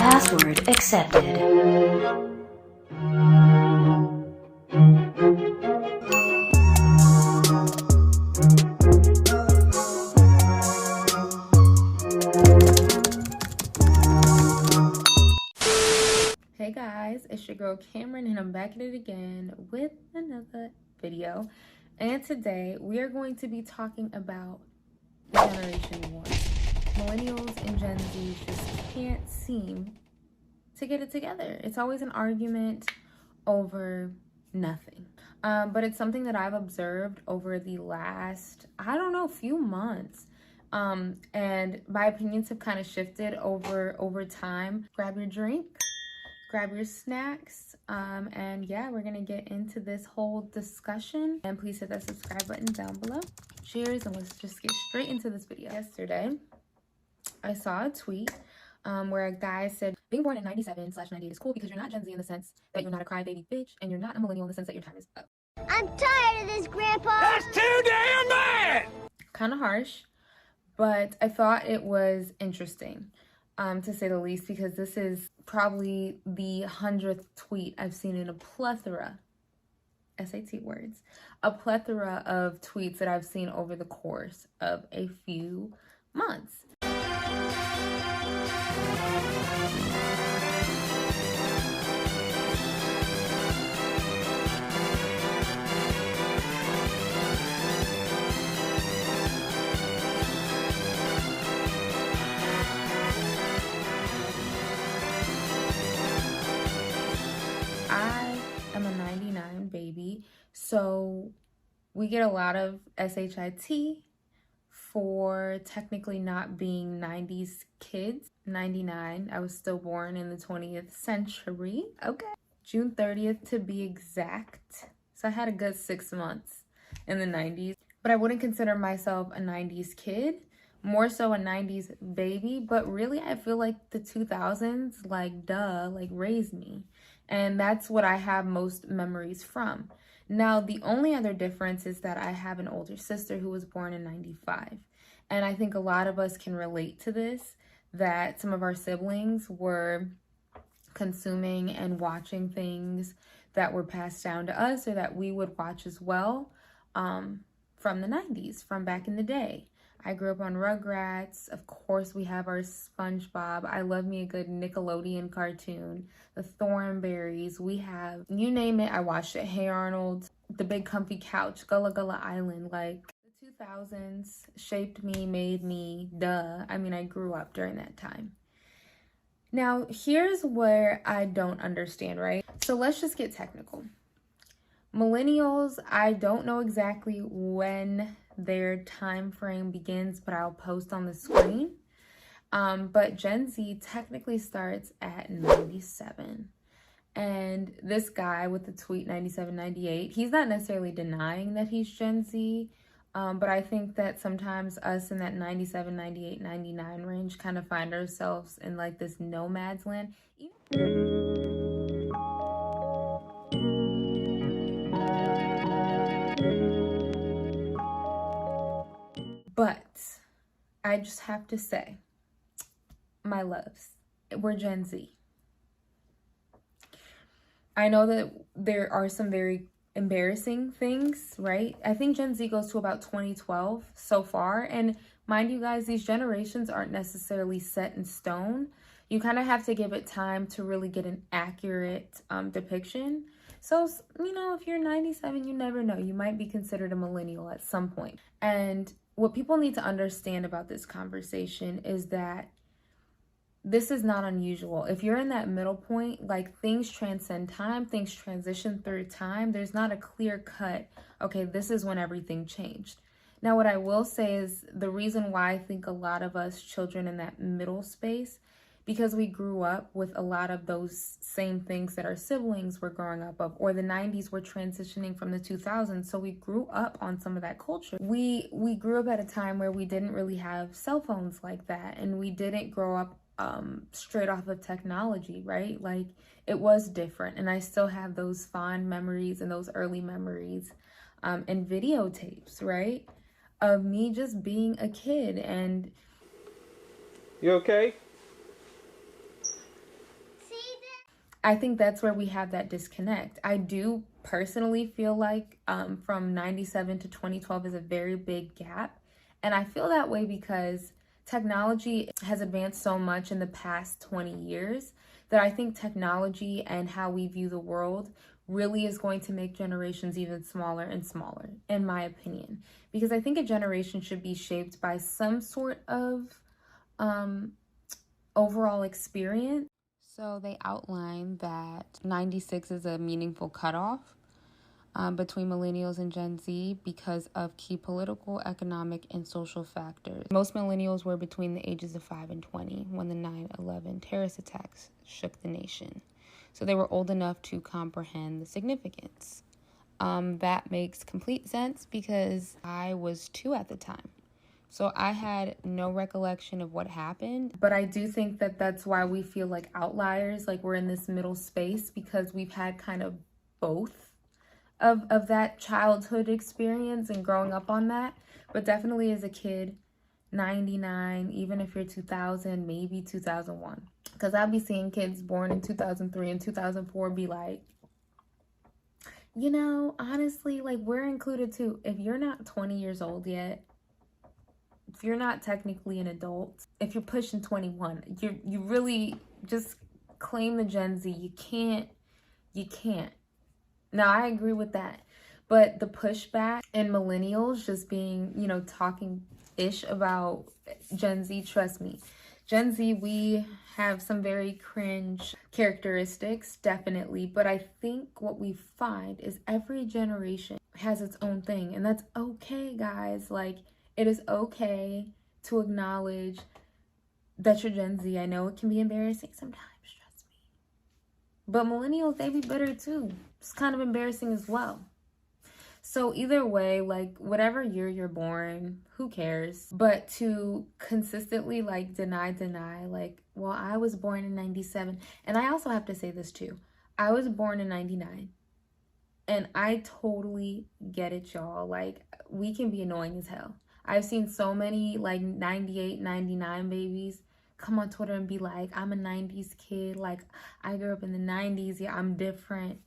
Password accepted. Hey guys, it's your girl Cameron and I'm back at it again with another video. And today we are going to be talking about the generation war. Millennials and Gen Z just can't seem to get it together. It's always an argument over nothing. But it's something that I've observed over the last, few months. And my opinions have kind of shifted over time. Grab your drink, grab your snacks, and yeah, we're gonna get into this whole discussion. And please hit that subscribe button down below. Cheers, and let's just get straight into this video. Yesterday, I saw a tweet where a guy said, being born in 97/98 is cool because you're not Gen Z in the sense that you're not a crybaby bitch, and you're not a millennial in the sense that your time is up. I'm tired of this, Grandpa. That's too damn bad! Kind of harsh, but I thought it was interesting, to say the least, because this is probably the 100th tweet I've seen in a plethora, SAT words, a plethora of tweets that I've seen over the course of a few months. I am a 99 baby, so we get a lot of SHIT for technically not being 90s kids. 99, I was still born in the 20th century. Okay. June 30th to be exact. So I had a good 6 months in the 90s, but I wouldn't consider myself a 90s kid, more so a 90s baby. But really, I feel like the 2000s, raised me. And that's what I have most memories from. Now, the only other difference is that I have an older sister who was born in 95. And I think a lot of us can relate to this, that some of our siblings were consuming and watching things that were passed down to us or that we would watch as well, from the 90s, from back in the day. I grew up on Rugrats. Of course, we have our SpongeBob. I love me a good Nickelodeon cartoon. The Thornberrys. We have, you name it, I watched it. Hey Arnold, The Big Comfy Couch, Gullah Gullah Island. Like, the 2000s shaped me, made me, duh. I mean, I grew up during that time. Now, here's where I don't understand, right? So let's just get technical. Millennials, I don't know exactly when their time frame begins, but I'll post on the screen. But Gen Z technically starts at 97. And this guy with the tweet 97, 98, he's not necessarily denying that he's Gen Z, but I think that sometimes us in that 97, 98, 99 range kind of find ourselves in like this nomad's land. But I just have to say, my loves, we're Gen Z. I know that there are some very embarrassing things, right? I think Gen Z goes to about 2012 so far. And mind you guys, these generations aren't necessarily set in stone. You kind of have to give it time to really get an accurate depiction. So, if you're 97, you never know. You might be considered a millennial at some point. And what people need to understand about this conversation is that this is not unusual. If you're in that middle point, like, things transcend time, things transition through time. There's not a clear cut, okay, this is when everything changed. Now, what I will say is the reason why I think a lot of us children in that middle space, because we grew up with a lot of those same things that our siblings were growing up of, or the 90s were transitioning from the 2000s. So we grew up on some of that culture. We grew up at a time where we didn't really have cell phones like that, and we didn't grow up straight off of technology, right? Like, it was different. And I still have those fond memories and those early memories and videotapes, right, of me just being a kid. And you okay? I think that's where we have that disconnect. I do personally feel like from 97 to 2012 is a very big gap. And I feel that way because technology has advanced so much in the past 20 years that I think technology and how we view the world really is going to make generations even smaller and smaller, in my opinion. Because I think a generation should be shaped by some sort of overall experience. So they outline that 96 is a meaningful cutoff between millennials and Gen Z because of key political, economic, and social factors. Most millennials were between the ages of 5 and 20 when the 9/11 terrorist attacks shook the nation. So they were old enough to comprehend the significance. That makes complete sense because I was 2 at the time. So I had no recollection of what happened. But I do think that that's why we feel like outliers, like we're in this middle space, because we've had kind of both of that childhood experience and growing up on that. But definitely as a kid, 99, even if you're 2000, maybe 2001. Because I'll be seeing kids born in 2003 and 2004 be like, you know, honestly, like we're included too. If you're not 20 years old yet, if you're not technically an adult, if you're pushing 21, you really just claim the Gen Z. You can't. Now, I agree with that. But the pushback and millennials just being, you know, talking ish about Gen Z, trust me. Gen Z, we have some very cringe characteristics, definitely. But I think what we find is every generation has its own thing. And that's okay, guys. Like, it is okay to acknowledge that you're Gen Z. I know it can be embarrassing sometimes, trust me. But millennials, they be better too. It's kind of embarrassing as well. So either way, like whatever year you're born, who cares? But to consistently like deny, like, well, I was born in 97. And I also have to say this too. I was born in 99. And I totally get it, y'all. Like, we can be annoying as hell. I've seen so many like 98, 99 babies come on Twitter and be like, I'm a 90s kid. Like, I grew up in the 90s. Yeah, I'm different.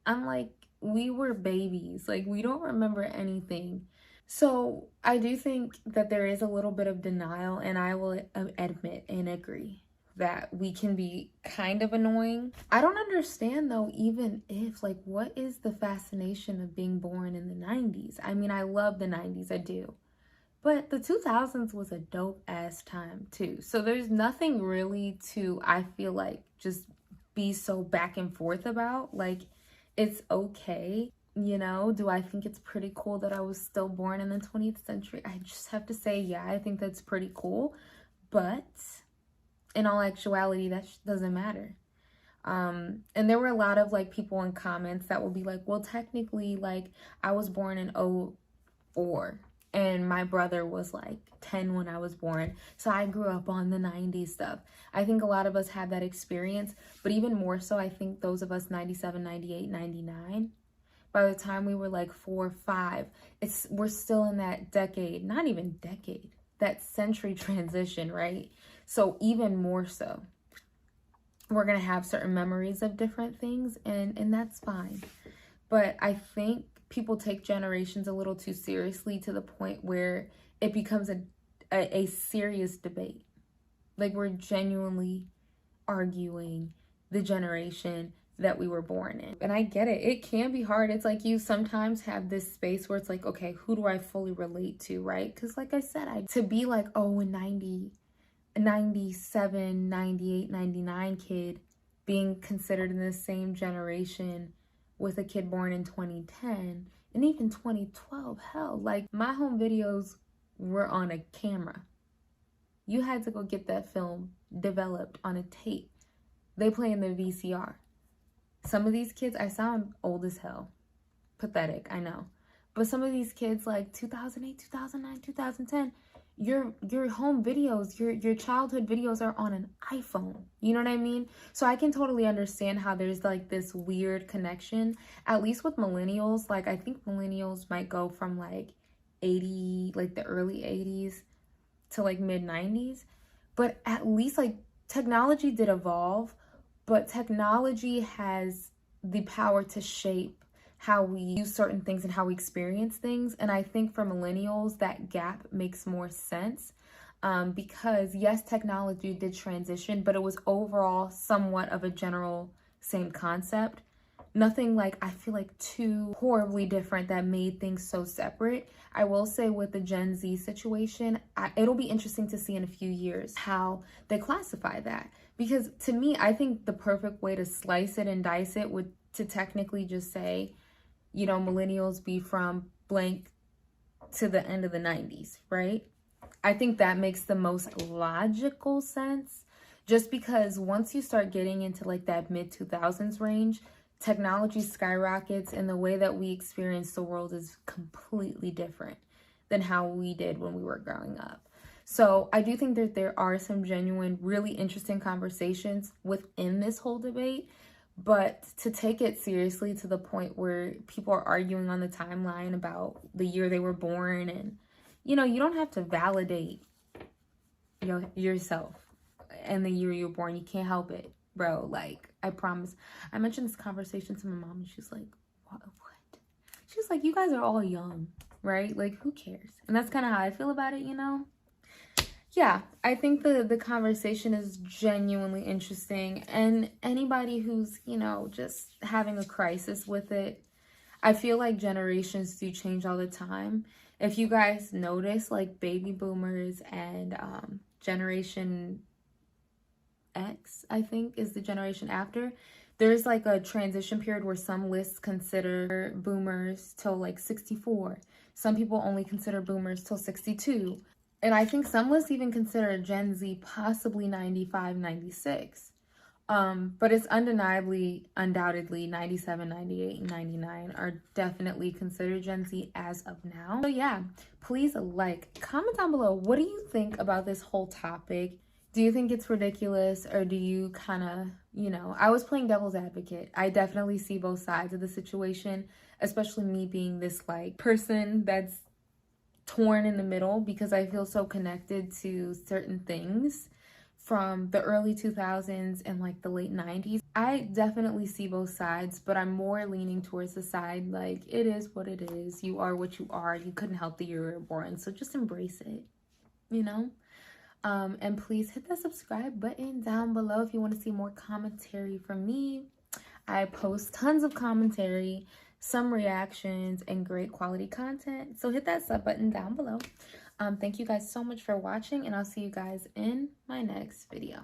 I'm like, we were babies. Like, we don't remember anything. So I do think that there is a little bit of denial, and I will admit and agree that we can be kind of annoying. I don't understand though, even if, like, what is the fascination of being born in the 90s? I mean, I love the 90s, I do. But the 2000s was a dope ass time too. So there's nothing really to, I feel like, just be so back and forth about. Like, it's okay. You know, do I think it's pretty cool that I was still born in the 20th century? I just have to say, yeah, I think that's pretty cool. But in all actuality, that doesn't matter. And there were a lot of like people in comments that will be like, well, technically, like, I was born in '04 and my brother was like 10 when I was born. So I grew up on the 90s stuff. I think a lot of us have that experience, but even more so, I think those of us 97, 98, 99, by the time we were like 4 or 5, we're still in that decade, not even decade, that century transition, right? So even more so, we're going to have certain memories of different things, and that's fine. But I think people take generations a little too seriously to the point where it becomes a serious debate. Like, we're genuinely arguing the generation that we were born in. And I get it. It can be hard. It's like you sometimes have this space where it's like, okay, who do I fully relate to, right? Because like I said, to be like, oh, a 90, 97, 98, 99 kid being considered in the same generation with a kid born in 2010 and even 2012, hell, like my home videos were on a camera. You had to go get that film developed on a tape. They play in the VCR. Some of these kids, I sound old as hell. Pathetic, I know. But some of these kids, like 2008, 2009, 2010, your home videos, your childhood videos are on an iPhone. You know what I mean? So I can totally understand how there's like this weird connection, at least with millennials. Like, I think millennials might go from like 80, like the early 80s to like mid 90s. But at least like technology did evolve, but technology has the power to shape how we use certain things and how we experience things. And I think for millennials, that gap makes more sense. Because yes, technology did transition, but it was overall somewhat of a general same concept. Nothing like, I feel like, too horribly different that made things so separate. I will say with the Gen Z situation, it'll be interesting to see in a few years how they classify that. Because to me, I think the perfect way to slice it and dice it would to technically just say, you know, millennials be from blank to the end of the 90s, right? I think that makes the most logical sense, just because once you start getting into like that mid 2000s range, technology skyrockets and the way that we experience the world is completely different than how we did when we were growing up. So I do think that there are some genuine, really interesting conversations within this whole debate, but to take it seriously to the point where people are arguing on the timeline about the year they were born, and you know, you don't have to validate yourself and the year you were born. You can't help it, bro. Like, I promise. I mentioned this conversation to my mom, and she's like, what? She's like, you guys are all young, right? Like, who cares? And that's kind of how I feel about it, you know? Yeah, I think the conversation is genuinely interesting. And anybody who's, you know, just having a crisis with it, I feel like generations do change all the time. If you guys notice, like baby boomers and Generation X, I think, is the generation after, there's like a transition period where some lists consider boomers till like 64. Some people only consider boomers till 62. And I think some lists even consider Gen Z possibly 95, 96. But it's undeniably, undoubtedly, 97, 98, and 99 are definitely considered Gen Z as of now. So yeah, please comment down below. What do you think about this whole topic? Do you think it's ridiculous, or do you kind of, you know, I was playing devil's advocate. I definitely see both sides of the situation, especially me being this like person that's torn in the middle because I feel so connected to certain things from the early 2000s and like the late 90s. I definitely see both sides, but I'm more leaning towards the side like, it is what it is. You are what you are. You couldn't help that you were born, so just embrace it, you know? And please hit that subscribe button down below if you want to see more commentary from me. I post tons of commentary, some reactions, and great quality content. So hit that sub button down below. Thank you guys so much for watching, and I'll see you guys in my next video.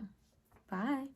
Bye.